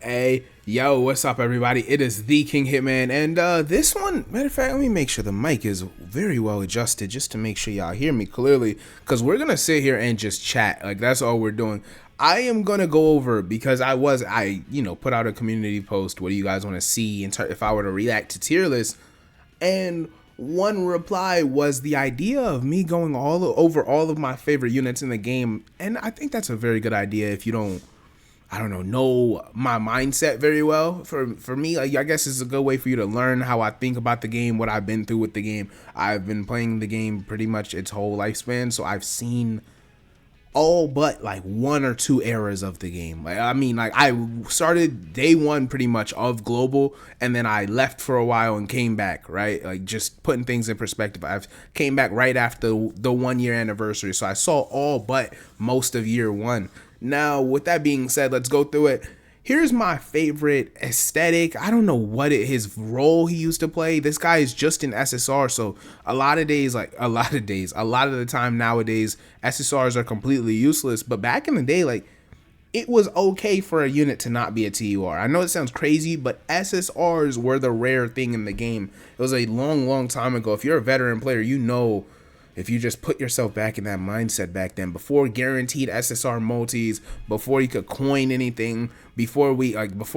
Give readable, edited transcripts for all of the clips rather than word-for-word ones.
Hey, yo, what's up, everybody? It is the Kiing Hiitman, and this one, matter of fact, let me make sure the mic is very well adjusted just to make sure y'all hear me clearly, because we're gonna sit here and just chat. Like, that's all we're doing. I am gonna go over, because I put out a community post. What do you guys want to see if I were to react to tier lists? And one reply was the idea of me going over all of my favorite units in the game, and I think that's a very good idea if you don't, I don't know my mindset very well. For me, like, I guess it's a good way for you to learn how I think about the game, what I've been through with the game. I've been playing the game pretty much its whole lifespan, so I've seen all but like one or two eras of the game. Like, I mean, like, I started day one pretty much of global, and then I left for a while and came back, right? Like, just putting things in perspective. I've came back right after the 1 year anniversary, so I saw all but most of year one. Now, with that being said, let's go through it. Here's my favorite aesthetic. I don't know what his role he used to play. This guy is just in SSR, so a lot of the time nowadays, SSRs are completely useless. But back in the day, like, it was okay for a unit to not be a TUR. I know it sounds crazy, but SSRs were the rare thing in the game. It was a long, long time ago. If you're a veteran player, you know, if you just put yourself back in that mindset back then, before guaranteed SSR multis, before you could coin anything, before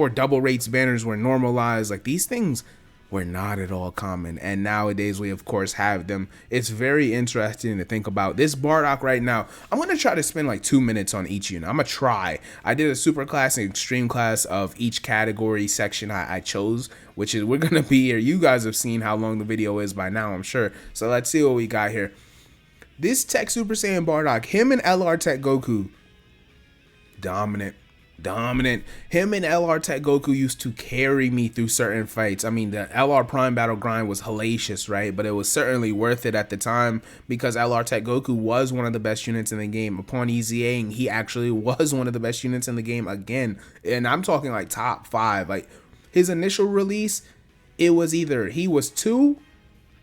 double rates banners were normalized, like, these things were not at all common, and nowadays we of course have them. It's very interesting to think about this Bardock right now. I'm gonna try to spend like 2 minutes on each unit. I'm gonna try. I did a super class and extreme class of each category section I chose, which is, we're gonna be here. You guys have seen how long the video is by now, I'm sure. So let's see what we got here. This Tech Super Saiyan Bardock, him and LR Tech Goku, dominant. Him and LR Tech Goku used to carry me through certain fights. I mean, the LR Prime battle grind was hellacious, right? But it was certainly worth it at the time, because LR Tech Goku was one of the best units in the game. Upon EZAing, he actually was one of the best units in the game again. And I'm talking like top 5. Like, his initial release, it was either he was 2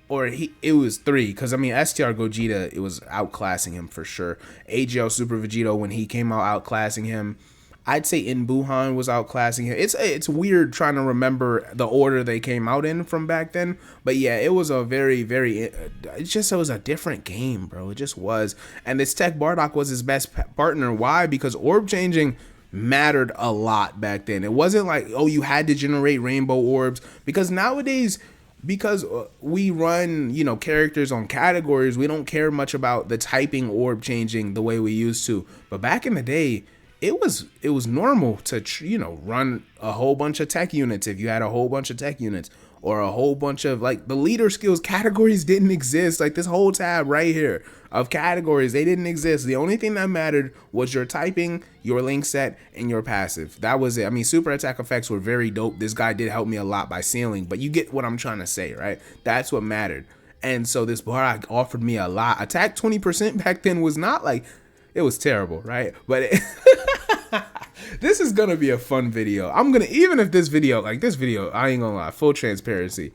or it was 3, because I mean, STR Gogeta, it was outclassing him for sure. AGL Super Vegito, when he came out, outclassing him. I'd say In Buhan was outclassing him. It's weird trying to remember the order they came out in from back then, but yeah, it was a very it was a different game, bro. It just was. And this Tech Bardock was his best partner. Why? Because orb changing mattered a lot back then. It wasn't like, oh, you had to generate rainbow orbs, because nowadays, because we run, characters on categories, we don't care much about the typing orb changing the way we used to. But back in the day, it was normal to run a whole bunch of tech units. If you had a whole bunch of tech units, or a whole bunch of, like, the leader skills categories didn't exist. Like, this whole tab right here of categories, they didn't exist. The only thing that mattered was your typing, your link set, and your passive. That was it. I mean, super attack effects were very dope. This guy did help me a lot by sealing, but you get what I'm trying to say, right? That's what mattered. And so this Bardock offered me a lot. Attack 20% back then was not like, it was terrible, right? But this is gonna be a fun video. Even if this video, I ain't gonna lie, full transparency,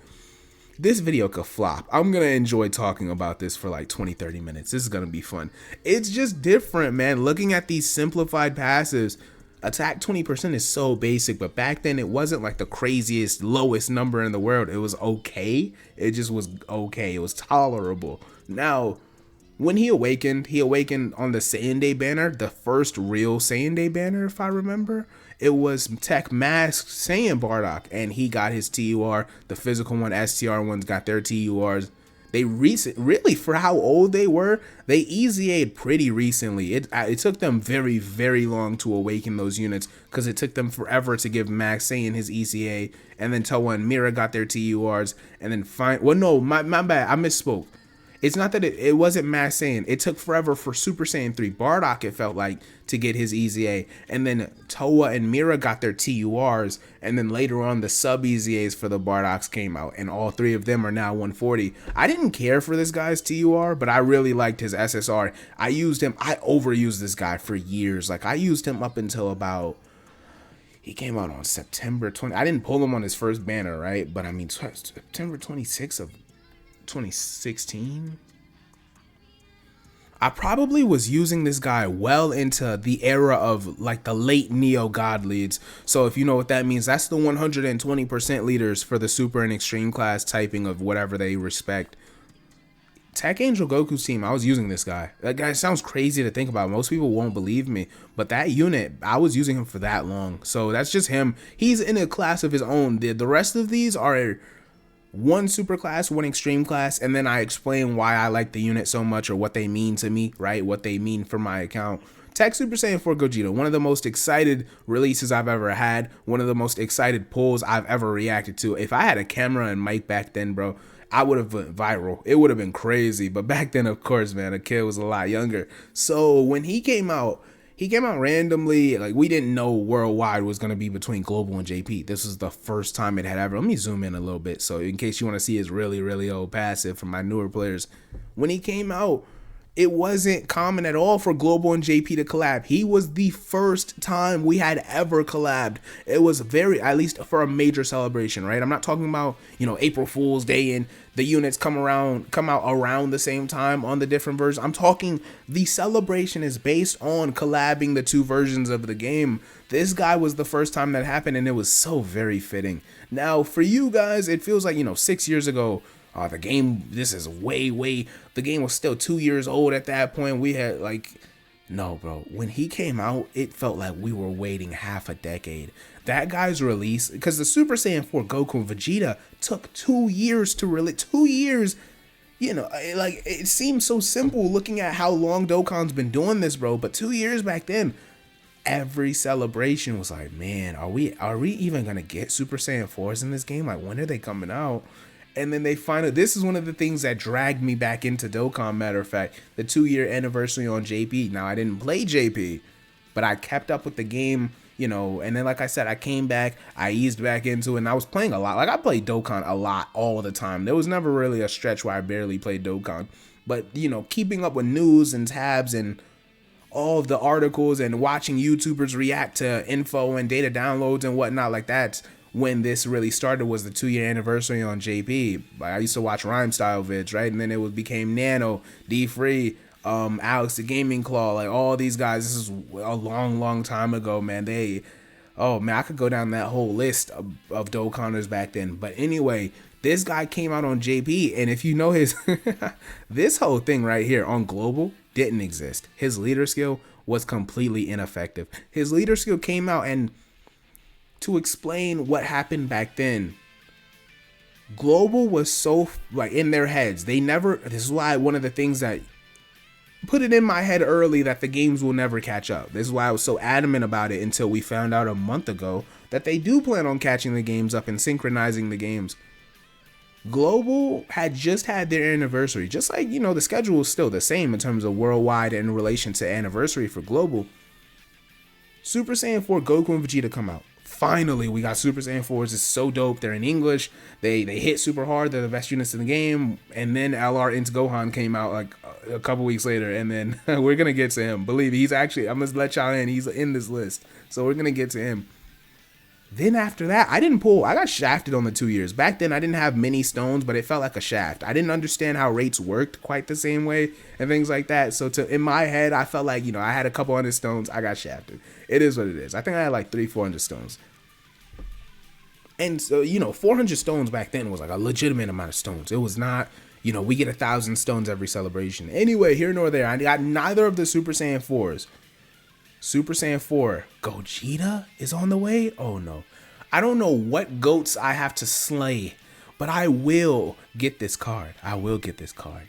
this video could flop. I'm gonna enjoy talking about this for like 20-30 minutes. This is gonna be fun. It's just different, man. Looking at these simplified passives, attack 20% is so basic, but back then it wasn't like the craziest, lowest number in the world. It was okay. It just was okay. It was tolerable. Now, when he awakened on the Saiyan Day banner, the first real Saiyan Day banner, if I remember. It was Tech Masked Saiyan Bardock, and he got his TUR. The physical one, STR ones got their TURs. They really, for how old they were, they EZA'd pretty recently. It took them very, very long to awaken those units, because it took them forever to give Max Saiyan his EZA, and then Toa and Mira got their TURs, and then my bad, I misspoke. It's not that it wasn't Max Saiyan. It took forever for Super Saiyan 3 Bardock, it felt like, to get his EZA. And then Toa and Mira got their TURs. And then later on, the sub EZAs for the Bardocks came out. And all 3 of them are now 140. I didn't care for this guy's TUR, but I really liked his SSR. I overused this guy for years. Like, I used him up until about, he came out on September 20. I didn't pull him on his first banner, right? But I mean, September 26th of 2016. I probably was using this guy well into the era of like the late Neo God leads. So if you know what that means, that's the 120% leaders for the super and extreme class typing of whatever they respect. Tech Angel Goku's team, I was using this guy. That guy sounds crazy to think about. Most people won't believe me, but that unit, I was using him for that long. So that's just him. He's in a class of his own. The rest of these are one super class, one extreme class, and then I explain why I like the unit so much or what they mean to me, right? What they mean for my account. Tech Super Saiyan 4 Gogeta, one of the most excited releases I've ever had, one of the most excited pulls I've ever reacted to. If I had a camera and mic back then, bro, I would have went viral. It would have been crazy. But back then, of course, man, a kid was a lot younger. So when he came out randomly. Like, we didn't know worldwide was going to be between Global and JP. This was the first time it had ever. Let me zoom in a little bit. So in case you want to see his really, really old passive from my newer players. When he came out, it wasn't common at all for Global and JP to collab. He was the first time we had ever collabed. It was very, at least for a major celebration, right? I'm not talking about, April Fool's Day and the units come out around the same time on the different versions. I'm talking the celebration is based on collabing the two versions of the game. This guy was the first time that happened, and it was so very fitting. Now, for you guys, it feels like, 6 years ago, the game, the game was still 2 years old at that point. We had no, bro. When he came out, it felt like we were waiting half a decade. That guy's release, because the Super Saiyan 4 Goku and Vegeta took 2 years to release. 2 years, it seems so simple looking at how long Dokkan's been doing this, bro. But 2 years back then, every celebration was like, man, are we even gonna get Super Saiyan 4s in this game? Like, when are they coming out? And then they finally, this is one of the things that dragged me back into Dokkan, matter of fact, the 2-year anniversary on JP. Now, I didn't play JP, but I kept up with the game, and then, like I said, I came back, I eased back into it, and I was playing a lot. Like, I played Dokkan a lot all the time. There was never really a stretch where I barely played Dokkan. But, keeping up with news and tabs and all of the articles and watching YouTubers react to info and data downloads and whatnot, like that's when this really started, was the 2-year anniversary on JP. Like, I used to watch Rhyme Style vids, right? And then it became Nano, D-Free, Alex the Gaming Claw, like all these guys. This is a long time ago, man. I could go down that whole list of Dokkanners back then. But anyway, this guy came out on JP, and if you know his, this whole thing right here on Global didn't exist. His leader skill was completely ineffective. His leader skill came out, and to explain what happened back then, Global was so in their heads. This is why one of the things that put it in my head early that the games will never catch up. This is why I was so adamant about it until we found out a month ago that they do plan on catching the games up and synchronizing the games. Global had just had their anniversary. Just like, the schedule is still the same in terms of worldwide in relation to anniversary for Global. Super Saiyan 4 Goku and Vegeta come out. Finally, we got Super Saiyan 4s. It's so dope. They're in English. They hit super hard. They're the best units in the game. And then LR Int Gohan came out like a couple weeks later. And then we're going to get to him. Believe me, he's actually, I'm going to let y'all in. He's in this list. So we're going to get to him. Then after that, I got shafted on the 2 years. Back then, I didn't have many stones, but it felt like a shaft. I didn't understand how rates worked quite the same way and things like that. So in my head, I felt like, I had a couple hundred stones. I got shafted. It is what it is. I think I had like 400 stones. And so, 400 stones back then was like a legitimate amount of stones. It was not, we get 1,000 stones every celebration. Anyway, here nor there, I got neither of the Super Saiyan 4s. Super Saiyan 4 Gogeta is on the way? Oh no. I don't know what goats I have to slay, but I will get this card.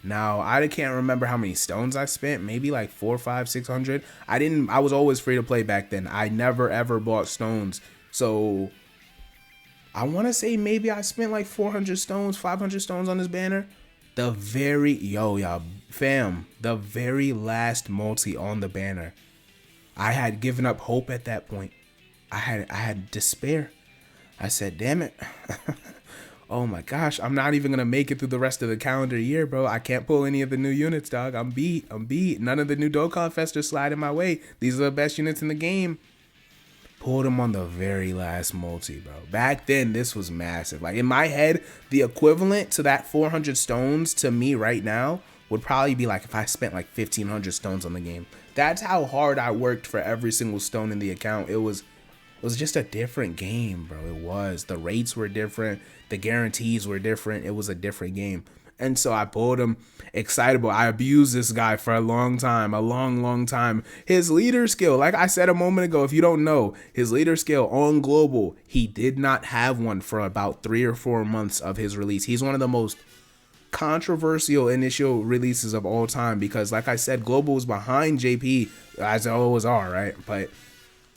Now, I can't remember how many stones I spent. Maybe like 400, 500, 600. I was always free to play back then. I never ever bought stones. So I want to say maybe I spent like 400 stones, 500 stones on this banner. The very last multi on the banner. I had given up hope at that point. I had despair. I said, damn it. Oh my gosh, I'm not even going to make it through the rest of the calendar year, bro. I can't pull any of the new units, dog. I'm beat. None of the new Dokkan Festers slide in my way. These are the best units in the game. Pulled him on the very last multi, bro. Back then, this was massive. Like, in my head, the equivalent to that 400 stones to me right now would probably be like if I spent like 1,500 stones on the game. That's how hard I worked for every single stone in the account. It was just a different game, bro. It was. The rates were different. The guarantees were different. It was a different game. And so I pulled him, excitable. I abused this guy for a long time, a long time. His leader skill, like I said a moment ago, if you don't know, his leader skill on global, he did not have one for about 3 or 4 months of his release. He's one of the most controversial initial releases of all time because, like I said, global was behind JP, as they always are, right? But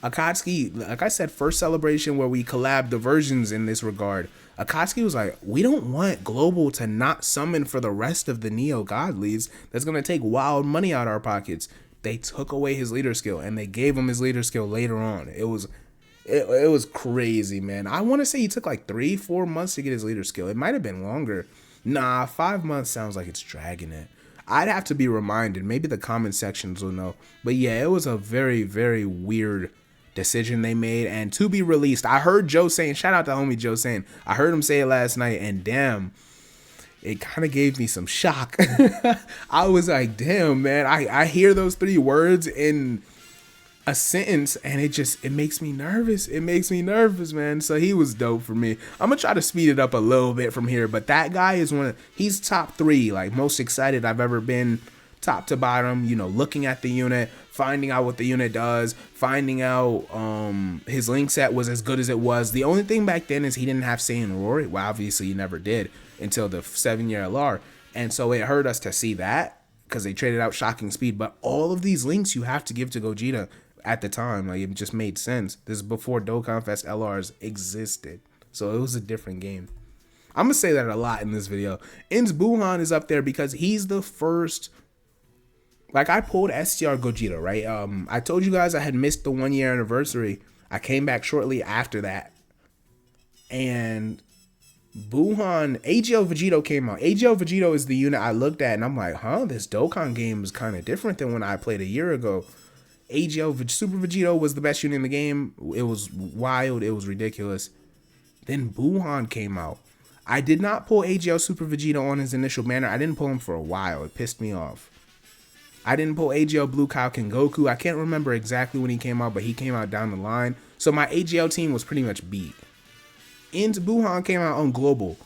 Akatsuki, like I said, first celebration where we collabed the versions in this regard. Akatsuki was like, we don't want global to not summon for the rest of the Neo God leads. That's going to take wild money out of our pockets. They took away his leader skill and they gave him his leader skill later on. It was crazy, man. I want to say he took like 3-4 months to get his leader skill. It might have been longer. Nah, 5 months sounds like it's dragging it. I'd have to be reminded. Maybe the comment sections will know. But yeah, it was a very, very weird decision they made, and to be released. I heard Joe saying, shout out to homie Joe saying, I heard him say it last night, and damn, it kind of gave me some shock. I was like, damn, man, I hear those 3 words in a sentence and it makes me nervous. It makes me nervous, man. So he was dope for me. I'm gonna try to speed it up a little bit from here, but that guy is he's top 3, like most excited I've ever been, top to bottom, you know, looking at the unit, finding out what the unit does, finding out his link set was as good as it was. The only thing back then is he didn't have Saiyan Rory. Well, obviously he never did until the 7-year LR. And so it hurt us to see that because they traded out Shocking Speed. But all of these links you have to give to Gogeta at the time. Like, it just made sense. This is before Dokkan Fest LRs existed. So it was a different game. I'm going to say that a lot in this video. In's Buhan is up there because he's the first. Like, I pulled STR Gogeta, right? I told you guys I had missed the 1-year anniversary. I came back shortly after that. And Buhan, AGL Vegito came out. AGL Vegito is the unit I looked at, and I'm like, huh, this Dokkan game is kind of different than when I played a year ago. AGL Super Vegito was the best unit in the game. It was wild. It was ridiculous. Then Buhan came out. I did not pull AGL Super Vegito on his initial banner. I didn't pull him for a while. It pissed me off. I didn't pull AGL Blue Kaioken Goku. I can't remember exactly when he came out, but he came out down the line. So my AGL team was pretty much beat. Into Buhan came out on Global.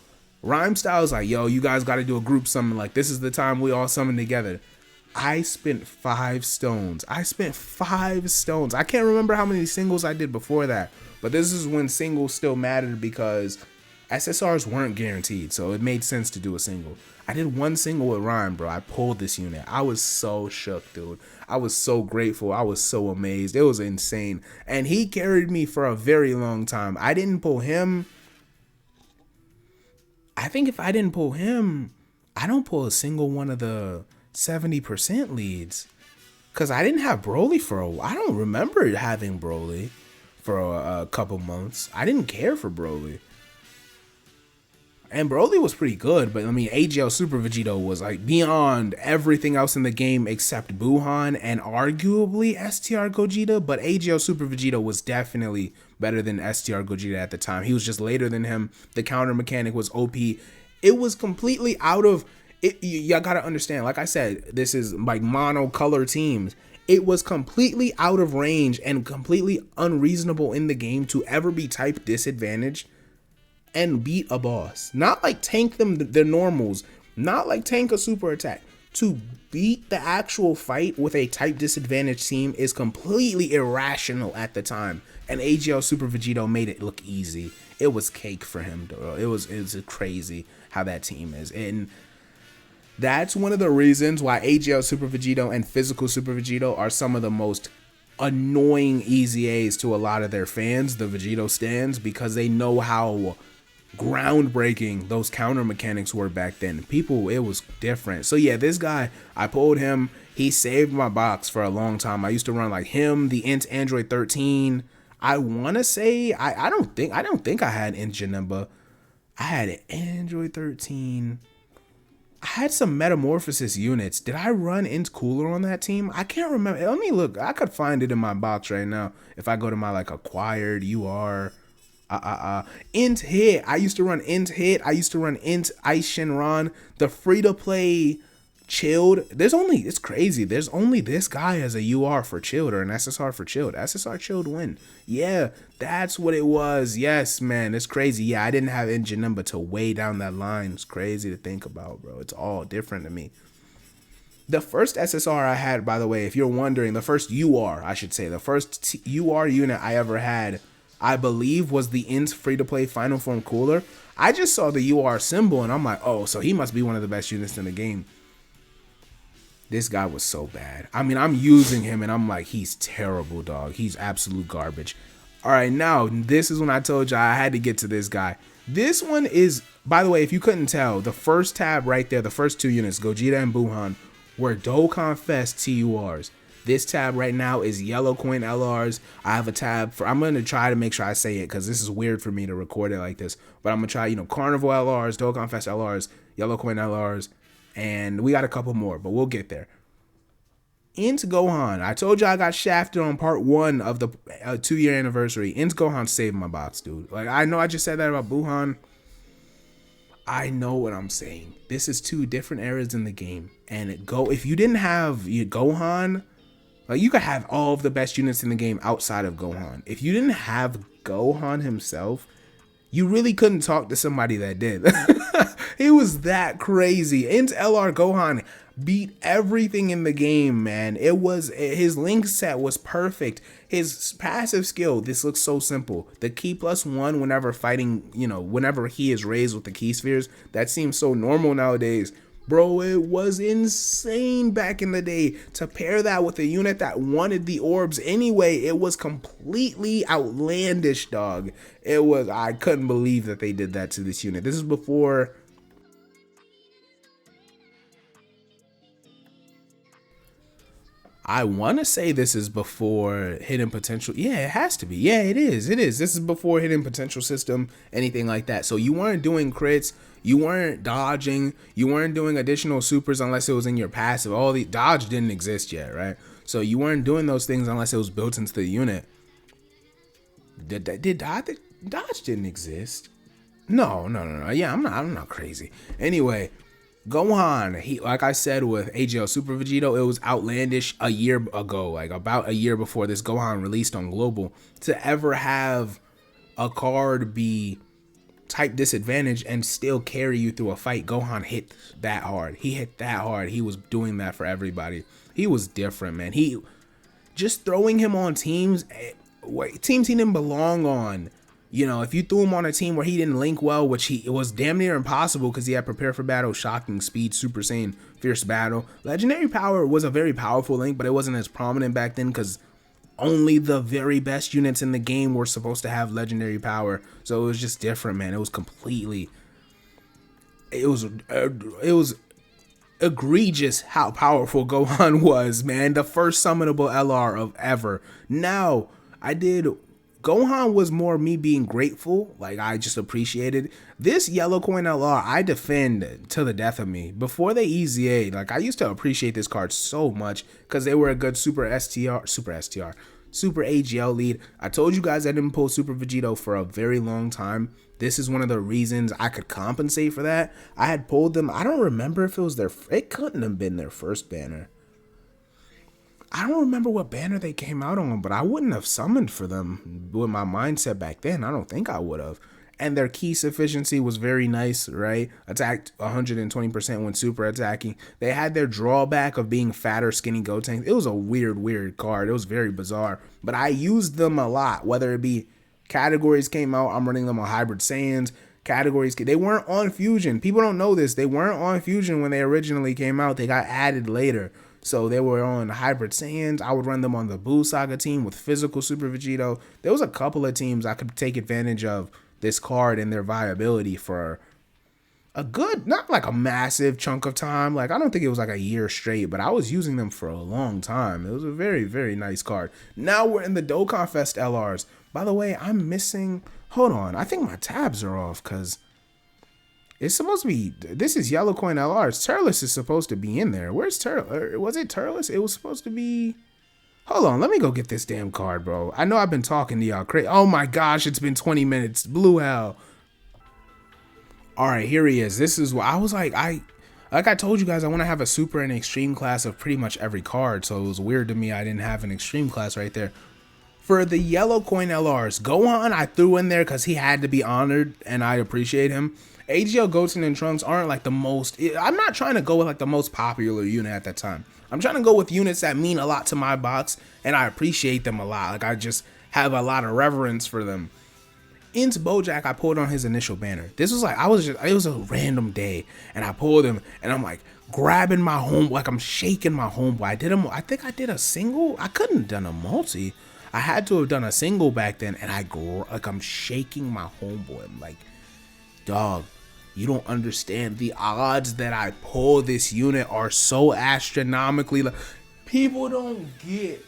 Rhyme Style is like, yo, you guys got to do a group summon. Like, this is the time we all summon together. I spent 5 stones. I spent 5 stones. I can't remember how many singles I did before that. But this is when singles still mattered because SSRs weren't guaranteed. So it made sense to do a single. I did 1 single with Rhyme, bro. I pulled this unit. I was so shook, dude. I was so grateful. I was so amazed. It was insane. And he carried me for a very long time. I didn't pull him. I think if I didn't pull him, I don't pull a single one of the 70% leads. Because I didn't have Broly for a while. I don't remember having Broly for a couple months. I didn't care for Broly. And Broly was pretty good, but I mean, AGL Super Vegito was like beyond everything else in the game except Buhan and arguably STR Gogeta, but AGL Super Vegito was definitely better than STR Gogeta at the time. He was just later than him. The counter mechanic was OP. It was completely out of it. Y'all gotta understand, like I said, this is like mono color teams. It was completely out of range and completely unreasonable in the game to ever be type disadvantaged and beat a boss. Not like tank them their normals, not like tank a super attack. To beat the actual fight with a type disadvantaged team is completely irrational at the time. And AGL Super Vegito made it look easy. It was cake for him, though. It was crazy how that team is. And that's one of the reasons why AGL Super Vegito and Physical Super Vegito are some of the most annoying easy A's to a lot of their fans, the Vegito stands, because they know how groundbreaking those counter mechanics were back then. People, it was different. So yeah, this guy, I pulled him. He saved my box for a long time. I used to run like him, the Int Android 13. I want to say I don't think I had Int Janemba. I had an Android 13. I had some Metamorphosis units. Did I run Int Cooler on that team? I can't remember. Let me look. I could find it in my box right now if I go to my like acquired UR. Int Hit. I used to run Int Hit. I used to run Int Ice Shinron. The free-to-play Chilled. It's crazy. There's only this guy as a UR for chilled or an SSR for chilled. SSR chilled win. Yeah, that's what it was. Yes, man, it's crazy. Yeah, I didn't have engine number to way down that line. It's crazy to think about, bro. It's all different to me. The first SSR I had, by the way, if you're wondering, the first UR, I should say, the first UR unit I ever had, I believe was the INT free-to-play Final Form Cooler. I just saw the UR symbol and I'm like, oh, so he must be one of the best units in the game. This guy was so bad. I mean, I'm using him and I'm like, he's terrible, dog. He's absolute garbage. All right, now, this is when I told you I had to get to this guy. This one is, by the way, if you couldn't tell, the first tab right there, the first two units, Gogeta and Buhan, were Dokkan Fest TURs. This tab right now is Yellow Coin LRs. I have a tab for, I'm going to try to make sure I say it because this is weird for me to record it like this. But I'm going to try, Carnival LRs, Dokkan Fest LRs, Yellow Coin LRs, and we got a couple more, but we'll get there. Into Gohan. I told you I got shafted on part 1 of the 2-year anniversary. Into Gohan saved my box, dude. Like, I know I just said that about Buhan. I know what I'm saying. This is 2 different eras in the game. And if you didn't have Gohan, like, you could have all of the best units in the game outside of Gohan. If you didn't have Gohan himself, you really couldn't talk to somebody that did. He was that crazy. Into LR Gohan beat everything in the game, man. His link set was perfect. His passive skill, this looks so simple. The key +1 whenever fighting, whenever he is raised with the key spheres, that seems so normal nowadays. Bro, it was insane back in the day. To pair that with a unit that wanted the orbs anyway, it was completely outlandish, dog. I couldn't believe that they did that to this unit. This is before... I want to say this is before Hidden Potential. Yeah, it has to be. Yeah, it is. This is before Hidden Potential system, anything like that. So you weren't doing crits. You weren't dodging. You weren't doing additional supers unless it was in your passive. All the dodge didn't exist yet, right? So you weren't doing those things unless it was built into the unit. Did dodge didn't exist? No. Yeah, I'm not crazy. Anyway, Gohan, like I said with AGL Super Vegito, it was outlandish a year ago, like about a year before this Gohan released on Global, to ever have a card be type disadvantage and still carry you through a fight. Gohan hit that hard. He hit that hard. He was doing that for everybody. He was different, man. Just throwing him on teams he didn't belong on. If you threw him on a team where he didn't link well, which it was damn near impossible because he had Prepare for Battle, Shocking, Speed, Super Saiyan, Fierce Battle. Legendary Power was a very powerful link, but it wasn't as prominent back then because only the very best units in the game were supposed to have Legendary Power. So it was just different, man. It was completely... It was egregious how powerful Gohan was, man. The first summonable LR of ever. Now, Gohan was more me being grateful, like I just appreciated. This Yellow Coin LR, I defend to the death of me. Before they EZA, like I used to appreciate this card so much because they were a good Super AGL lead. I told you guys I didn't pull Super Vegito for a very long time. This is one of the reasons I could compensate for that. I had pulled them. I don't remember if it couldn't have been their first banner. I don't remember what banner they came out on, but I wouldn't have summoned for them with my mindset back then. I don't think I would have. And their key sufficiency was very nice, right? Attacked 120% when super attacking. They had their drawback of being fat or skinny Gotenks. It was a weird card. It was very bizarre. But I used them a lot, whether it be categories came out. I'm running them on Hybrid Saiyans. Categories, they weren't on Fusion. People don't know this. They weren't on Fusion when they originally came out. They got added later. So they were on Hybrid Saiyans. I would run them on the Buu Saga team with physical Super Vegito. There was a couple of teams I could take advantage of this card and their viability for a good, not like a massive chunk of time. Like, I don't think it was like a year straight, but I was using them for a long time. It was a very, very nice card. Now we're in the Dokkan Fest LRs. By the way, I'm missing, hold on. I think my tabs are off because it's supposed to be, this is Yellow Coin LRs. Turles is supposed to be in there. Where's Turles? Was it Turles? It was supposed to be, hold on. Let me go get this damn card, bro. I know I've been talking to y'all crazy. Oh my gosh, it's been 20 minutes. Blue hell. All right, here he is. This is what I was like. I Like I told you guys, I want to have a super and extreme class of pretty much every card, so it was weird to me I didn't have an extreme class right there. For the yellow coin LRs, Gohan I threw in there because he had to be honored, and I appreciate him. AGL, Goten, and Trunks aren't like the most... I'm not trying to go with like the most popular unit at that time. I'm trying to go with units that mean a lot to my box, and I appreciate them a lot. Like I just have a lot of reverence for them. Into Bojack, I pulled on his initial banner. This was like, it was a random day, and I pulled him, and I'm like grabbing my home, like I'm shaking my homeboy. I think I did a single. I couldn't have done a multi. I had to have done a single back then, and I'm shaking my homeboy. I'm like, dog, you don't understand. The odds that I pull this unit are so astronomically. Like, people don't get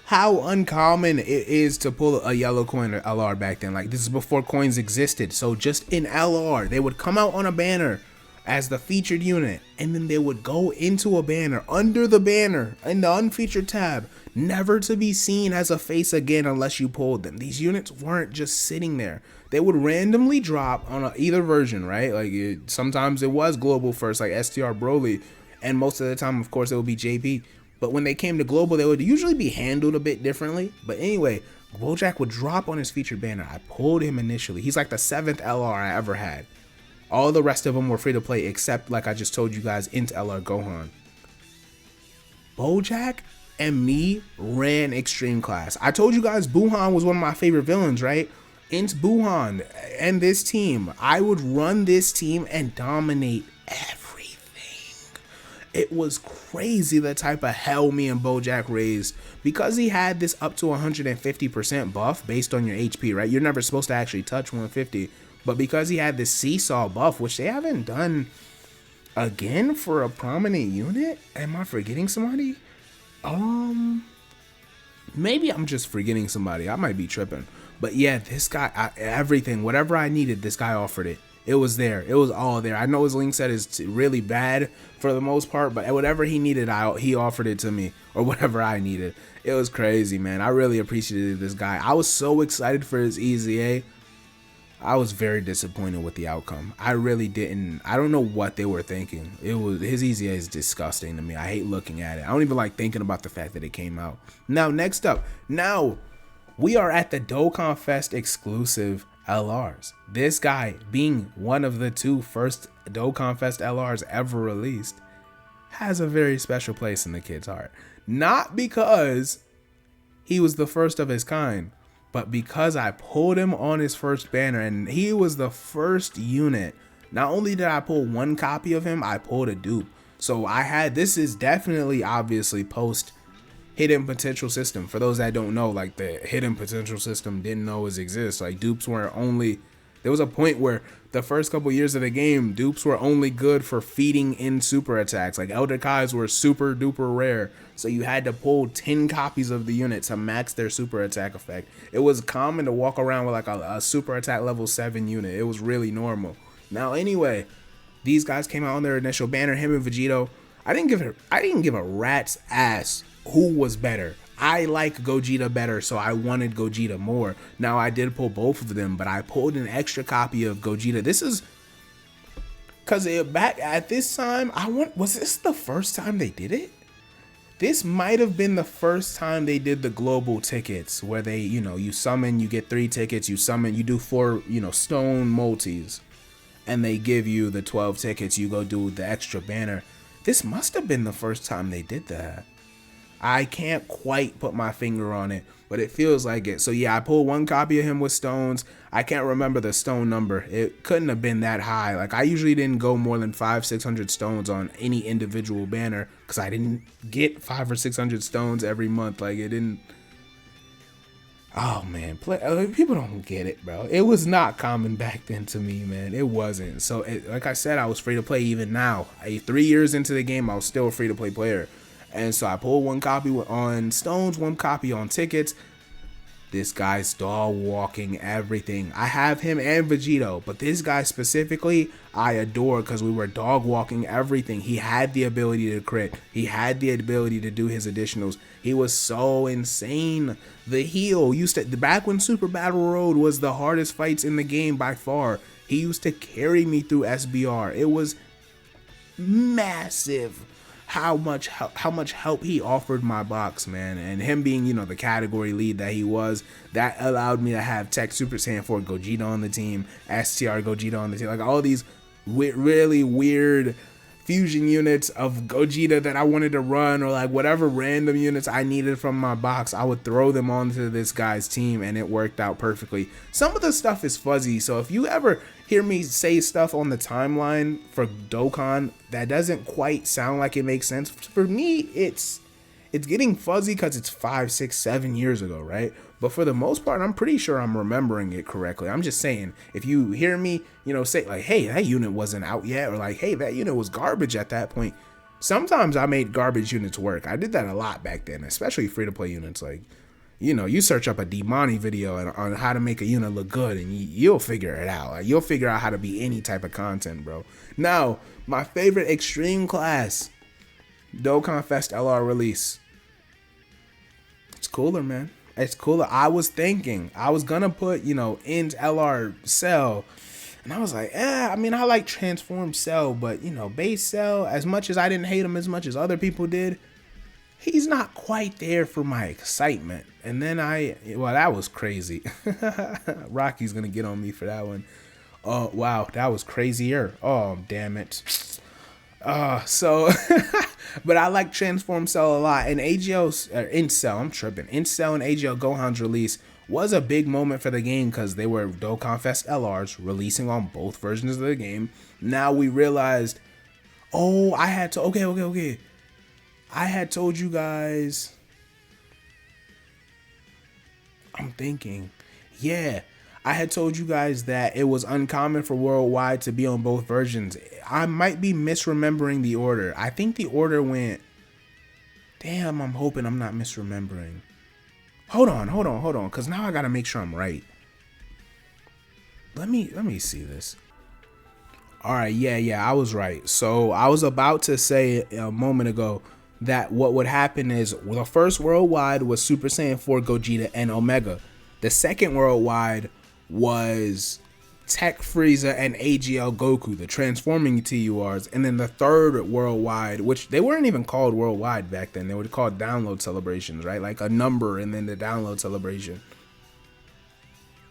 how uncommon it is to pull a yellow coin or LR back then. Like, this is before coins existed. So just in LR, they would come out on a banner as the featured unit, and then they would go into a banner, under the banner, in the unfeatured tab, never to be seen as a face again unless you pulled them. These units weren't just sitting there. They would randomly drop on either version, right? Like, sometimes it was global first, like STR Broly, and most of the time, of course, it would be JP. But when they came to global, they would usually be handled a bit differently. But anyway, Bojack would drop on his featured banner. I pulled him initially. He's like the 7th LR I ever had. All the rest of them were free to play except, like I just told you guys, into LR Gohan. Bojack and me ran extreme class. I told you guys Buhan was one of my favorite villains, right? Into Buhan and this team, I would run this team and dominate everything. It was crazy the type of hell me and Bojack raised, because he had this up to 150% buff based on your HP, right? You're never supposed to actually touch 150, but because he had this seesaw buff, which they haven't done again for a prominent unit. Am I forgetting somebody? Maybe I'm just forgetting somebody. I might be tripping. But yeah, this guy, everything, whatever I needed, this guy offered it. It was there. It was all there. I know his link set is really bad for the most part, but whatever he needed, he offered it to me, or whatever I needed. It was crazy, man. I really appreciated this guy. I was so excited for his EZA. I was very disappointed with the outcome. I really didn't. I don't know what they were thinking. His EZA is disgusting to me. I hate looking at it. I don't even like thinking about the fact that it came out. Now, next up. Now, we are at the Dokkan Fest exclusive LRs. This guy, being one of the 2 first Dokkan Fest LRs ever released, has a very special place in the kid's heart. Not because he was the first of his kind, but because I pulled him on his first banner, and he was the first unit. Not only did I pull 1 copy of him, I pulled a dupe. So this is definitely obviously post hidden potential system. For those that don't know, like, the hidden potential system didn't always exist. Like, dupes weren't only, there was a point where the first couple years of the game, dupes were only good for feeding in super attacks. Like, Elder Kais were super duper rare, so you had to pull 10 copies of the unit to max their super attack effect. It was common to walk around with like a super attack level 7 unit. It was really normal. Now anyway, these guys came out on their initial banner, him and Vegito. I didn't give a rat's ass who was better. I like Gogeta better, so I wanted Gogeta more. Now, I did pull both of them, but I pulled an extra copy of Gogeta. This is because back at this time, was this the first time they did it? This might have been the first time they did the global tickets, where they, you summon, you get 3 tickets, you summon, you do 4, stone multis, and they give you the 12 tickets, you go do the extra banner. This must have been the first time they did that. I can't quite put my finger on it, but it feels like it. So yeah, I pulled 1 copy of him with stones. I can't remember the stone number. It couldn't have been that high. Like, I usually didn't go more than 500-600 stones on any individual banner, because I didn't get 500 or 600 stones every month. Like, it didn't. Oh man, people don't get it, bro. It was not common back then to me, man. It wasn't. So like I said, I was free to play even now. 3 years into the game, I was still a free to play player. And so I pulled 1 copy on stones, 1 copy on tickets. This guy's dog walking everything. I have him and Vegito, but this guy specifically, I adore, because we were dog walking everything. He had the ability to crit. He had the ability to do his additionals. He was so insane. The heal back when Super Battle Road was the hardest fights in the game by far, he used to carry me through SBR. It was massive how much help he offered my box, man. And him being, you know, the category lead that he was, that allowed me to have Tech Super Saiyan 4 Gogeta on the team, STR Gogeta on the team, like all these really weird fusion units of Gogeta that I wanted to run, or like whatever random units I needed from my box, I would throw them onto this guy's team, and it worked out perfectly. Some of the stuff is fuzzy, so if you ever hear me say stuff on the timeline for Dokkan that doesn't quite sound like it makes sense, for me it's getting fuzzy because it's 5, 6, 7 years ago, right? But for the most part, I'm pretty sure I'm remembering it correctly. I'm just saying, if you hear me, you know, say like, hey, that unit wasn't out yet, or like, hey, that unit was garbage at that point. Sometimes I made garbage units work. I did that a lot back then, especially free-to-play units. Like, you know, you search up a Demani video on how to make a unit look good, and you'll figure it out. Like, you'll figure out how to be any type of content, bro. Now, my favorite extreme class, Dokkan Fest LR release. It's cooler, man. It's cooler. I was thinking I was gonna put, you know, Int LR Cell, and I was like, I mean, I like Transform Cell, but you know, base Cell, as much as I didn't hate him as much as other people did, he's not quite there for my excitement. And then well, that was crazy. Rocky's gonna get on me for that one. Oh wow, that was crazier. Oh damn it. But I like Transform Cell a lot, and Incel, I'm tripping. Incel and AGL Gohan's release was a big moment for the game because they were Dokkan Fest LRs releasing on both versions of the game. Now we realized, oh, I had told you guys. I'm thinking, yeah. I had told you guys that it was uncommon for Worldwide to be on both versions. I might be misremembering the order. I think the order went... Damn, I'm hoping I'm not misremembering. Hold on, because now I gotta make sure I'm right. Let me see this. Alright, yeah, I was right. So I was about to say a moment ago that what would happen is the first Worldwide was Super Saiyan 4 Gogeta and Omega. The second Worldwide was Tech Frieza and AGL Goku, the transforming TURs, and then the third Worldwide, which they weren't even called Worldwide back then, they were called download celebrations, right? Like a number and then the download celebration.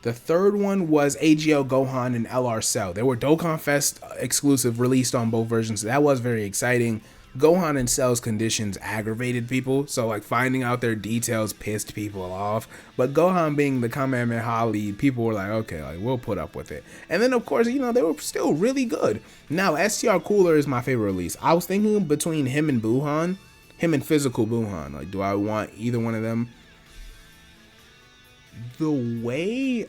The third one was AGL Gohan and LR Cell. They were Dokkan Fest exclusive, released on both versions. So that was very exciting. Gohan and Cell's conditions aggravated people, so like finding out their details pissed people off. But Gohan being the Kamehameha lead, people were like, okay, like we'll put up with it. And then of course, you know, they were still really good. Now STR Cooler is my favorite release. I was thinking between him and Buhan, him and Physical Buhan. Like, do I want either one of them? The way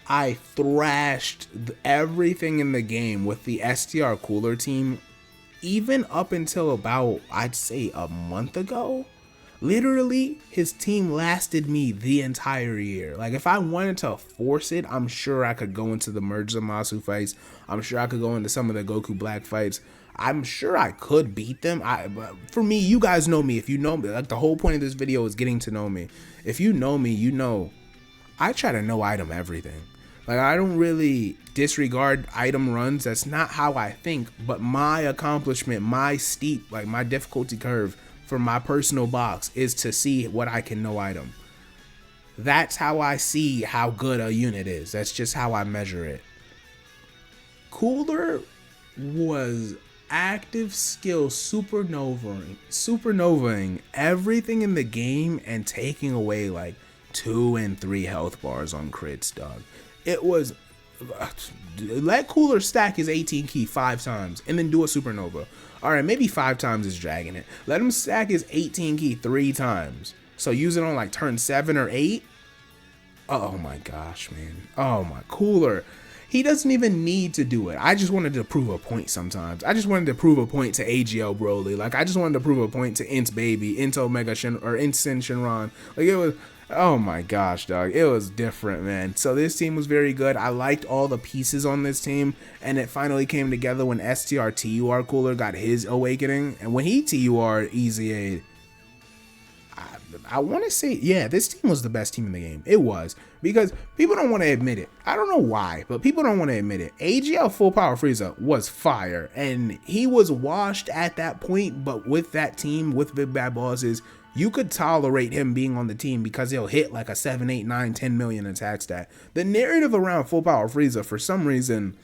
I thrashed everything in the game with the STR Cooler team, even up until about, I'd say, a month ago, literally his team lasted me the entire year. Like, if I wanted to force it, I'm sure I could go into the Merge Zamasu fights. I'm sure I could go into some of the Goku Black fights. I'm sure I could beat them. But for me, you guys know me. If you know me, like the whole point of this video is getting to know me. If you know me, you know I try to know item everything. Like, I don't really disregard item runs. That's not how I think, but my accomplishment, my steep, like my difficulty curve for my personal box is to see what I can know item. That's how I see how good a unit is. That's just how I measure it. Cooler was active skill supernovaing everything in the game and taking away like 2 and 3 health bars on crits, dog. It was, let Cooler stack his 18 key 5 times and then do a supernova. All right, maybe 5 times is dragging it. Let him stack his 18 key 3 times. So use it on like turn 7 or 8. Oh my gosh, man. Oh my, Cooler. He doesn't even need to do it. I just wanted to prove a point sometimes. I just wanted to prove a point to AGL Broly. Like, I just wanted to prove a point to Int's baby, Int Omega or Int Sin Shinron. Like, it was... Oh my gosh, dog. It was different, man. So this team was very good. I liked all the pieces on this team, and it finally came together when STR TUR Cooler got his awakening. And when he TUR EZA, I want to say, yeah, this team was the best team in the game. It was, because people don't want to admit it. I don't know why, but people don't want to admit it. AGL Full Power Frieza was fire, and he was washed at that point, but with that team, with Big Bad Bosses, you could tolerate him being on the team because he'll hit like a 7, 8, 9, 10 million attack stat. The narrative around Full Power Frieza, for some reason,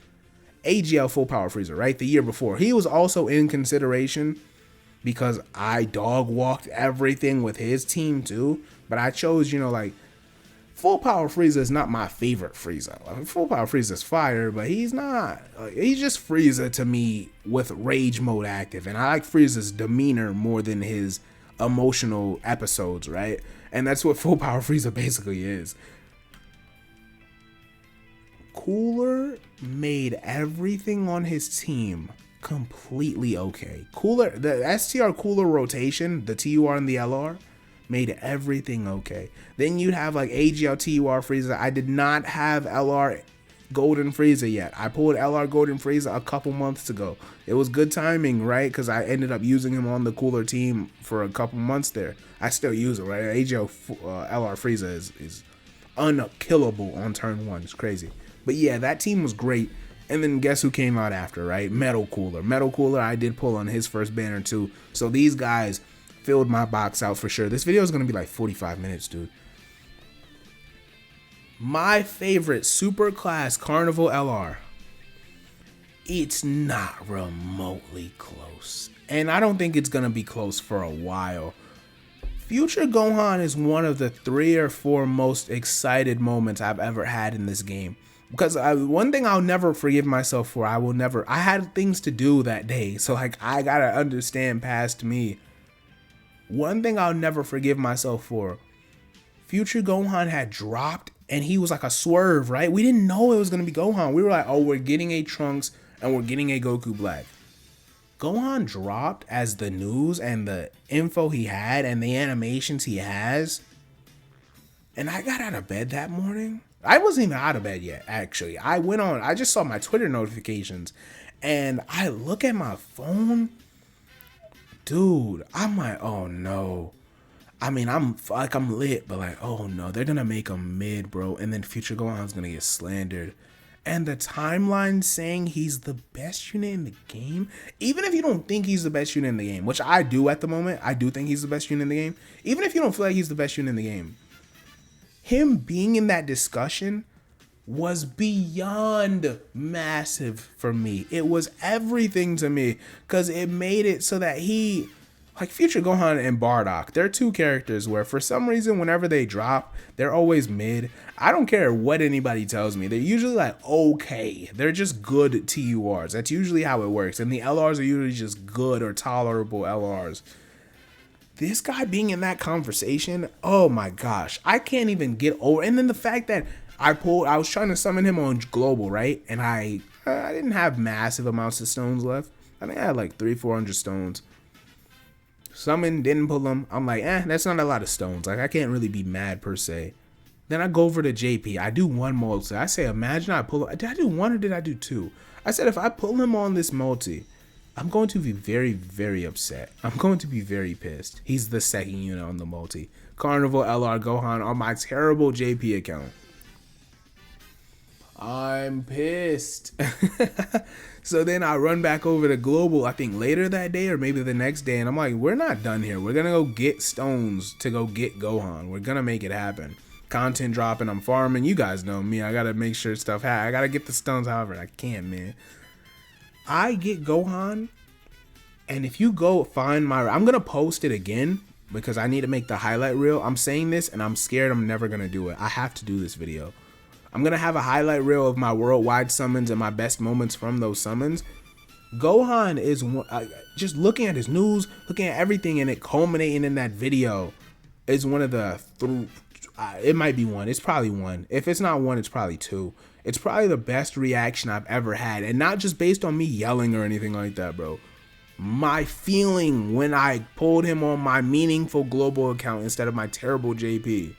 AGL Full Power Frieza, right? The year before, he was also in consideration because I dog walked everything with his team too. But I chose, like, Full Power Frieza is not my favorite Frieza. Like, Full Power Frieza is fire, but he's not. He's just Frieza to me with Rage Mode active. And I like Frieza's demeanor more than his emotional episodes, right? And that's what Full Power Frieza basically is. Cooler made everything on his team completely okay. Cooler, the STR Cooler rotation, the TUR and the LR, made everything okay. Then you'd have like AGL TUR Frieza. I did not have LR Golden Frieza yet. I pulled LR Golden Frieza a couple months ago. It was good timing, right? Because I ended up using him on the Cooler team for a couple months there. I still use it, right? AGL LR Frieza is unkillable on turn 1. It's crazy. But yeah, that team was great. And then guess who came out after, right? Metal Cooler. Metal Cooler, I did pull on his first banner too. So these guys filled my box out for sure. This video is going to be like 45 minutes, dude. My favorite super class Carnival LR. It's not remotely close. And I don't think it's going to be close for a while. Future Gohan is one of the 3 or 4 most excited moments I've ever had in this game. Because one thing I'll never forgive myself for, I had things to do that day. So like, I gotta understand past me. One thing I'll never forgive myself for, Future Gohan had dropped and he was like a swerve, right? We didn't know it was gonna be Gohan. We were like, oh, we're getting a Trunks and we're getting a Goku Black. Gohan dropped as the news and the info he had and the animations he has. And I got out of bed that morning. I wasn't even out of bed yet, actually. I just saw my Twitter notifications and I look at my phone. Dude, I'm like, oh no. I mean, I'm lit, but like, oh no, they're gonna make him mid, bro. And then Future Gohan's gonna get slandered. And the timeline saying he's the best unit in the game, even if you don't think he's the best unit in the game, which I do at the moment, I do think he's the best unit in the game. Even if you don't feel like he's the best unit in the game, him being in that discussion was beyond massive for me. It was everything to me because it made it so that he, like Future Gohan and Bardock, they're 2 characters where for some reason whenever they drop, they're always mid. I don't care what anybody tells me. They're usually like, okay, they're just good TURs. That's usually how it works. And the LRs are usually just good or tolerable LRs. This guy being in that conversation, oh my gosh, I can't even get over. And then the fact that I was trying to summon him on global, right? And I didn't have massive amounts of stones left. I think I had like 300-400 stones. Summon, didn't pull them. I'm like, that's not a lot of stones. Like, I can't really be mad per se. Then I go over to JP. I do 1 multi. I say, imagine I pull. Did I do 1 or did I do 2? I said, if I pull him on this multi, I'm going to be very, very upset. I'm going to be very pissed. He's the second unit on the multi. Carnival LR Gohan on my terrible JP account. I'm pissed. So then I run back over to global, I think later that day or maybe the next day. And I'm like, we're not done here. We're going to go get stones to go get Gohan. We're going to make it happen. Content dropping. I'm farming. You guys know me. I got to make sure stuff happens. I got to get the stones however I can, man. I get Gohan, and if you go find I'm going to post it again because I need to make the highlight reel. I'm saying this, and I'm scared I'm never going to do it. I have to do this video. I'm going to have a highlight reel of my worldwide summons and my best moments from those summons. Gohan is, just looking at his news, looking at everything, and it culminating in that video is one of the, it might be 1. It's probably 1. If it's not 1, it's probably 2. It's probably the best reaction I've ever had. And not just based on me yelling or anything like that, bro. My feeling when I pulled him on my meaningful global account instead of my terrible JP.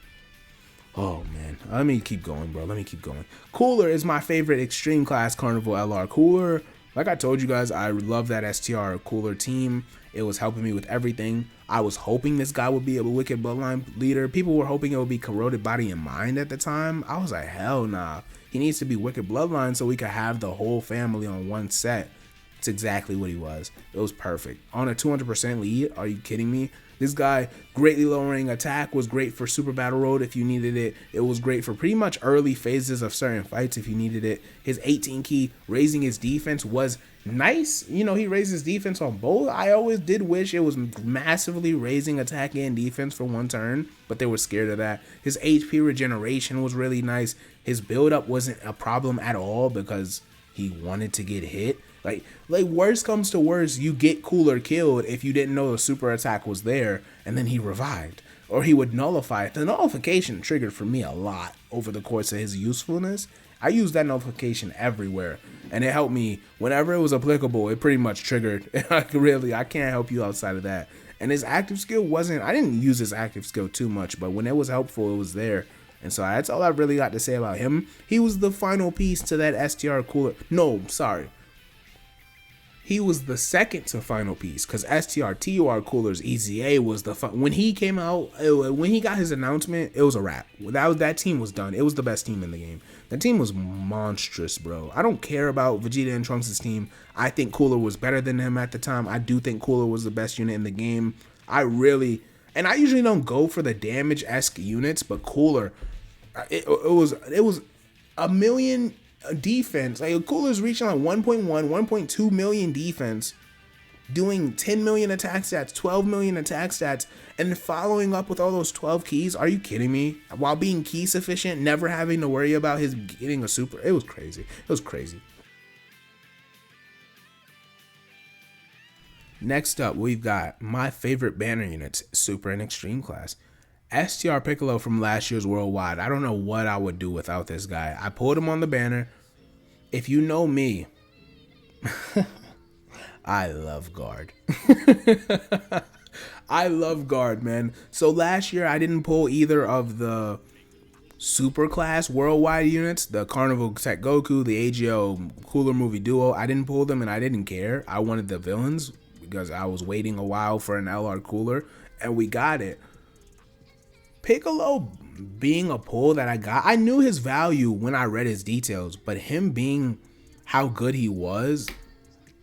Oh, man. Let me keep going, bro. Let me keep going. Cooler is my favorite extreme class Carnival LR. Cooler Like I told you guys, I love that STR cooler team. It was helping me with everything. I was hoping this guy would be a wicked bloodline leader. People were hoping it would be corroded body and mind at the time. I was like, hell nah. He needs to be wicked bloodline so we could have the whole family on one set. It's exactly what he was. It was perfect. On a 200% lead, are you kidding me? This guy, greatly lowering attack, was great for Super Battle Road if you needed it. It was great for pretty much early phases of certain fights if you needed it. His 18 key, raising his defense, was nice. You know, he raised his defense on both. I always did wish it was massively raising attack and defense for one turn, but they were scared of that. His HP regeneration was really nice. His build-up wasn't a problem at all because he wanted to get hit. Like worst comes to worst, you get Cooler killed if you didn't know the super attack was there, and then he revived. Or he would nullify it. The nullification triggered for me a lot over the course of his usefulness. I used that nullification everywhere, and it helped me whenever it was applicable. It pretty much triggered. Really, I can't help you outside of that. And his active skill wasn't, I didn't use his active skill too much, but when it was helpful, it was there. And so that's all I really got to say about him. He was the final piece to that STR cooler. No, sorry. He was the second to final piece because STR-TUR Cooler's EZA was the fun. When he came out, when he got his announcement, it was a wrap. That team was done. It was the best team in the game. That team was monstrous, bro. I don't care about Vegeta and Trunks' team. I think Cooler was better than him at the time. I do think Cooler was the best unit in the game. I usually don't go for the damage-esque units, but Cooler, it was a million defense. Like Cooler's reaching like 1.2 million defense, doing 10 million attack stats, 12 million attack stats, and following up with all those 12 keys. Are you kidding me? While being key sufficient, never having to worry about his getting a super. It was crazy. It was crazy. Next up, we've got my favorite banner units, Super and Extreme class. STR Piccolo from last year's Worldwide. I don't know what I would do without this guy. I pulled him on the banner. If you know me, I love guard. I love guard, man. So last year I didn't pull either of the super class worldwide units, the Carnival Tech Goku, the AGL Cooler Movie Duo. I didn't pull them and I didn't care. I wanted the villains because I was waiting a while for an LR Cooler and we got it. Piccolo being a pull that I got, I knew his value when I read his details, but him being how good he was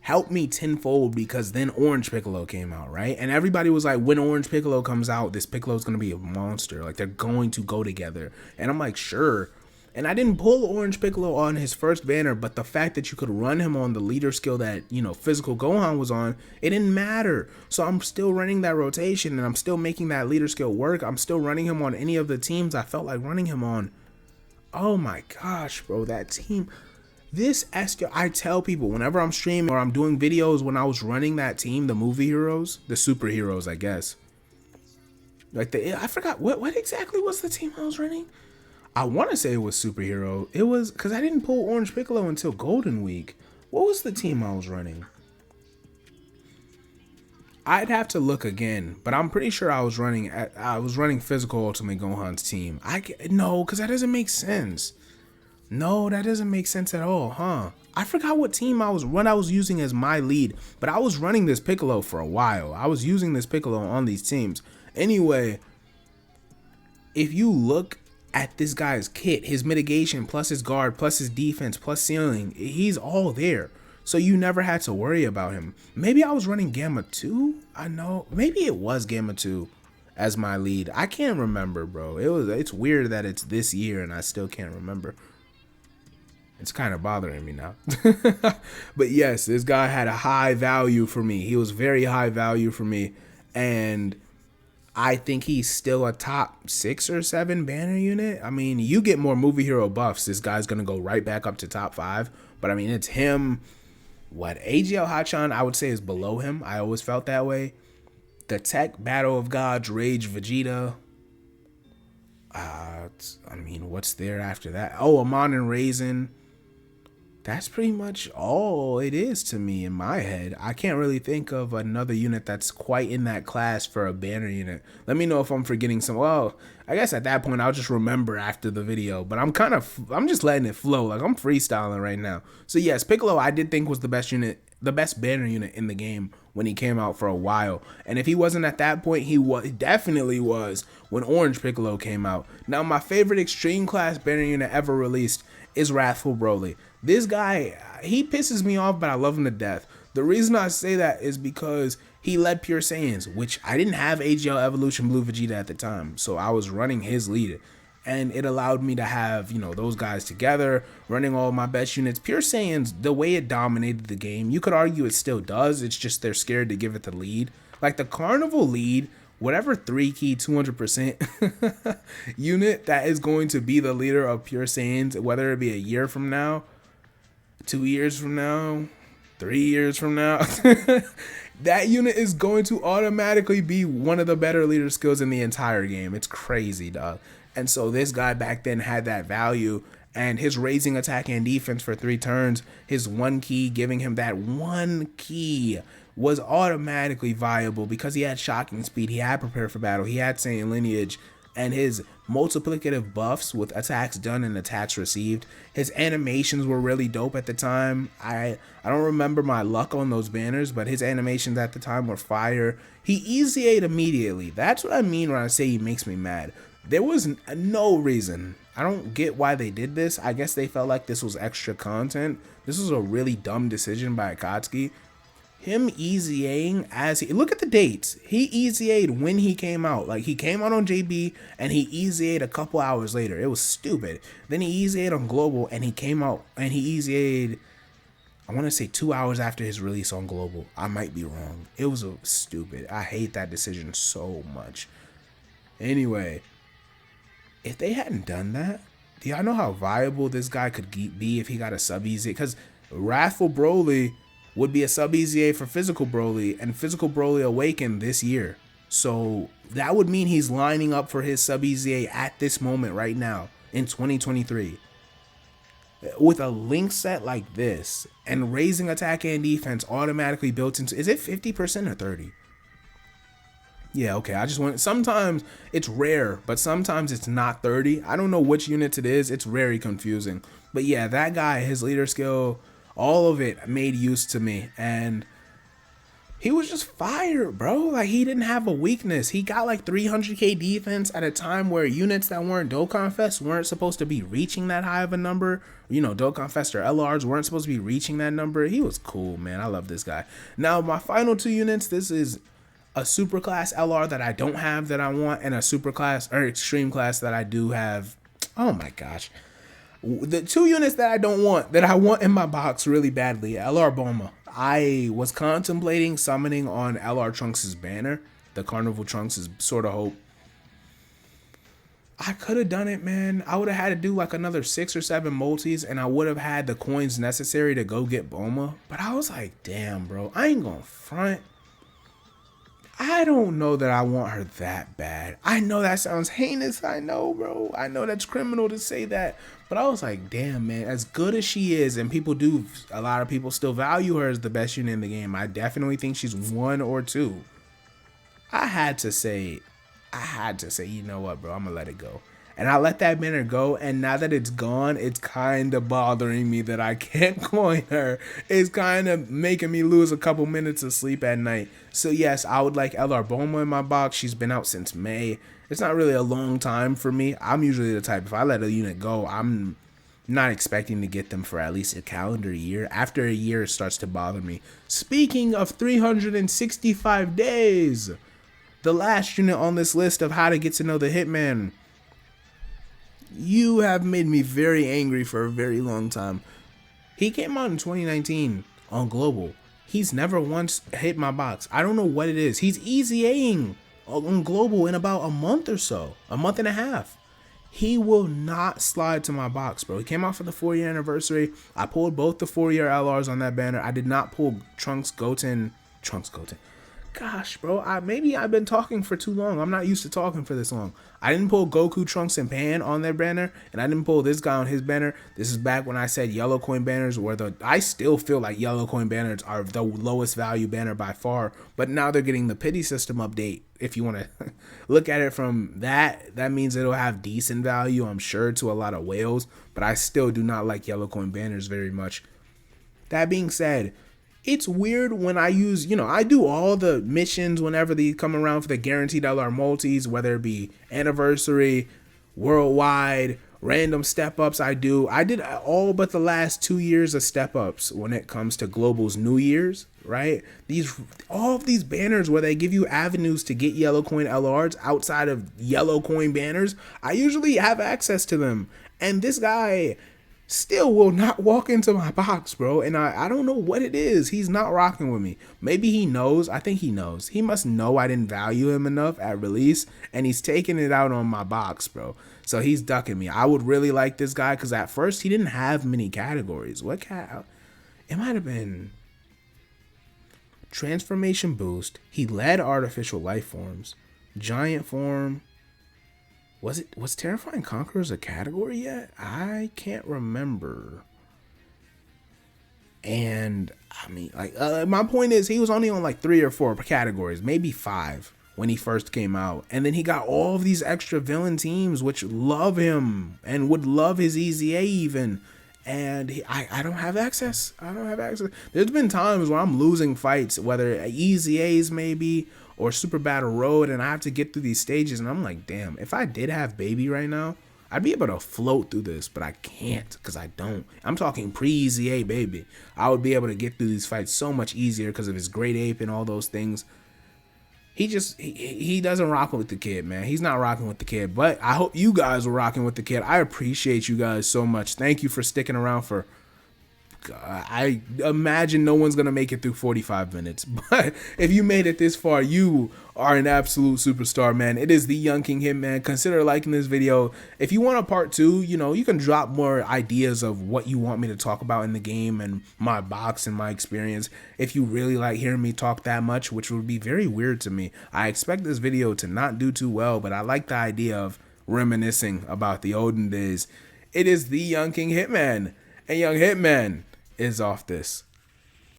helped me tenfold because then Orange Piccolo came out, right? And everybody was like, when Orange Piccolo comes out, this Piccolo's going to be a monster. Like, they're going to go together. And I'm like, sure. And I didn't pull Orange Piccolo on his first banner, but the fact that you could run him on the leader skill that, you know, Physical Gohan was on, it didn't matter. So I'm still running that rotation and I'm still making that leader skill work. I'm still running him on any of the teams I felt like running him on. Oh my gosh, bro, that team. This STR, I tell people whenever I'm streaming or I'm doing videos when I was running that team, the movie heroes, the superheroes, I guess. Like I forgot, what exactly was the team I was running? I want to say it was superhero. It was because I didn't pull Orange Piccolo until Golden Week. What was the team I was running? I'd have to look again, but I'm pretty sure I was running Physical Ultimate Gohan's team. No, because that doesn't make sense. No, that doesn't make sense at all, huh? I forgot what team I was using as my lead, but I was running this Piccolo for a while. I was using this Piccolo on these teams. Anyway, if you look at this guy's kit, his mitigation plus his guard plus his defense plus ceiling, he's all there. So you never had to worry about him. Maybe I was running Gamma 2? I know. Maybe it was Gamma 2 as my lead. I can't remember, bro. It's weird that it's this year and I still can't remember. It's kind of bothering me now. But yes, this guy had a high value for me. He was very high value for me. And I think he's still a top 6 or 7 banner unit. I mean, you get more movie hero buffs, this guy's going to go right back up to top 5. But I mean, it's him. What? AGL Hachan, I would say, is below him. I always felt that way. The Tech Battle of Gods, Rage Vegeta. I mean, what's there after that? Oh, Amon and Raisin. that's pretty much all it is to me in my head. I can't really think of another unit that's quite in that class for a banner unit. Let me know if I'm forgetting some. Well, I guess at that point I'll just remember after the video, but I'm just letting it flow. Like, I'm freestyling right now. So yes, Piccolo I did think was the best unit, the best banner unit in the game when he came out for a while. And if he wasn't at that point, he definitely was when Orange Piccolo came out. Now, my favorite extreme class banner unit ever released is Wrathful Broly. This guy, he pisses me off, but I love him to death. The reason I say that is because he led Pure Saiyans, which I didn't have AGL Evolution Blue Vegeta at the time, so I was running his lead. And it allowed me to have, those guys together, running all my best units. Pure Saiyans, the way it dominated the game, you could argue it still does. It's just they're scared to give it the lead. Like the Carnival lead, whatever 3-key 200% unit that is going to be the leader of Pure Saiyans, whether it be a year from now, 2 years from now, 3 years from now, that unit is going to automatically be one of the better leader skills in the entire game. It's crazy, dog. And so this guy back then had that value, and his raising attack and defense for 3 turns, his 1 key, giving him that 1 key, was automatically viable because he had shocking speed, he had prepare for battle, he had Saiyan lineage, and his multiplicative buffs with attacks done and attacks received. His animations were really dope at the time. I don't remember my luck on those banners, but his animations at the time were fire. He easy ate immediately. That's what I mean when I say he makes me mad. There was no reason. I don't get why they did this. I guess they felt like this was extra content. This was a really dumb decision by Akatsuki. Him easy-aing as he... Look at the dates. He easy-a'd when he came out. Like, he came out on JB, and he easy-a'd a couple hours later. It was stupid. Then he easy-a'd on Global, and he came out, and he easy-a'd, I want to say 2 hours after his release on Global. I might be wrong. It was stupid. I hate that decision so much. Anyway, if they hadn't done that, do y'all know how viable this guy could be if he got a sub-easy? Because Wrathful Broly would be a sub-EZA for Physical Broly, and Physical Broly awakened this year. So that would mean he's lining up for his sub-EZA at this moment right now in 2023. With a link set like this and raising attack and defense automatically built into... Is it 50% or 30? Yeah, okay, I just want... Sometimes it's rare, but sometimes it's not 30. I don't know which units it is. It's very confusing. But yeah, that guy, his leader skill... all of it made use to me, and he was just fire, bro. Like, he didn't have a weakness. He got like 300k defense at a time where units that weren't Dokkan Fest weren't supposed to be reaching that high of a number. Dokkan Fest or LRs weren't supposed to be reaching that number. He was cool, man. I love this guy. Now, my final 2 units, this is a super class LR that I don't have that I want, and a super class or extreme class that I do have. Oh my gosh. The 2 units that I don't want, that I want in my box really badly, LR Bulma. I was contemplating summoning on LR Trunks' banner, the Carnival Trunks' Sword of Hope. I could have done it, man. I would have had to do like another 6 or 7 multis, and I would have had the coins necessary to go get Bulma. But I was like, damn, bro, I ain't gonna front. I don't know that I want her that bad. I know that sounds heinous. I know, bro. I know that's criminal to say that. But I was like, damn, man, as good as she is, and a lot of people still value her as the best unit in the game. I definitely think she's 1 or 2. I had to say, you know what, bro, I'm going to let it go. And I let that banner go, and now that it's gone, it's kind of bothering me that I can't coin her. It's kind of making me lose a couple minutes of sleep at night. So yes, I would like LR Bulma in my box. She's been out since May. It's not really a long time for me. I'm usually the type, if I let a unit go, I'm not expecting to get them for at least a calendar year. After a year, it starts to bother me. Speaking of 365 days, the last unit on this list of how to get to know the Hitman. You have made me very angry for a very long time. He came out in 2019 on Global. He's never once hit my box. I don't know what it is. He's easy-aing on Global in about a month or so. A month and a half. He will not slide to my box, bro. He came out for the 4-year anniversary. I pulled both the 4-year LRs on that banner. I did not pull Trunks Goten. Gosh, bro, maybe I've been talking for too long. I'm not used to talking for this long. I didn't pull Goku, Trunks, and Pan on their banner, and I didn't pull this guy on his banner. This is back when I said yellow coin banners were I still feel like yellow coin banners are the lowest value banner by far, but now they're getting the pity system update. If you want to look at it from that means it'll have decent value, I'm sure, to a lot of whales, but I still do not like yellow coin banners very much. That being said, it's weird when I use, I do all the missions whenever they come around for the guaranteed LR multis, whether it be anniversary, worldwide, random step ups. I did all but the last 2 years of step ups when it comes to Global's New Year's, right? All of these banners where they give you avenues to get yellow coin LRs outside of yellow coin banners, I usually have access to them. And this guy still will not walk into my box, bro. And I don't know what it is. He's not rocking with me. Maybe he knows. I think he knows. He must know I didn't value him enough at release, and he's taking it out on my box, bro. So he's ducking me. I would really like this guy because at first he didn't have many categories. What it might have been transformation boost. He led artificial life forms, giant form. Was Terrifying Conquerors a category yet? I can't remember. And I mean, like, my point is, he was only on like 3 or 4 categories, maybe 5 when he first came out. And then he got all of these extra villain teams which love him and would love his EZA even. And I don't have access. There's been times where I'm losing fights, whether EZAs maybe or Super Battle Road, and I have to get through these stages, and I'm like, damn, if I did have Baby right now, I'd be able to float through this, but I can't because I don't. I'm talking pre-EZA Baby. I would be able to get through these fights so much easier because of his Great Ape and all those things. He doesn't rock with the kid, man. He's not rocking with the kid, but I hope you guys are rocking with the kid. I appreciate you guys so much. Thank you for sticking around for, I imagine no one's going to make it through 45 minutes, but if you made it this far, you are an absolute superstar, man. It is the Young Kiing Hiitman. Consider liking this video. If you want a part 2, you can drop more ideas of what you want me to talk about in the game and my box and my experience. If you really like hearing me talk that much, which would be very weird to me. I expect this video to not do too well, but I like the idea of reminiscing about the olden days. It is the Young Kiing Hiitman, and Young Hiitman is off this.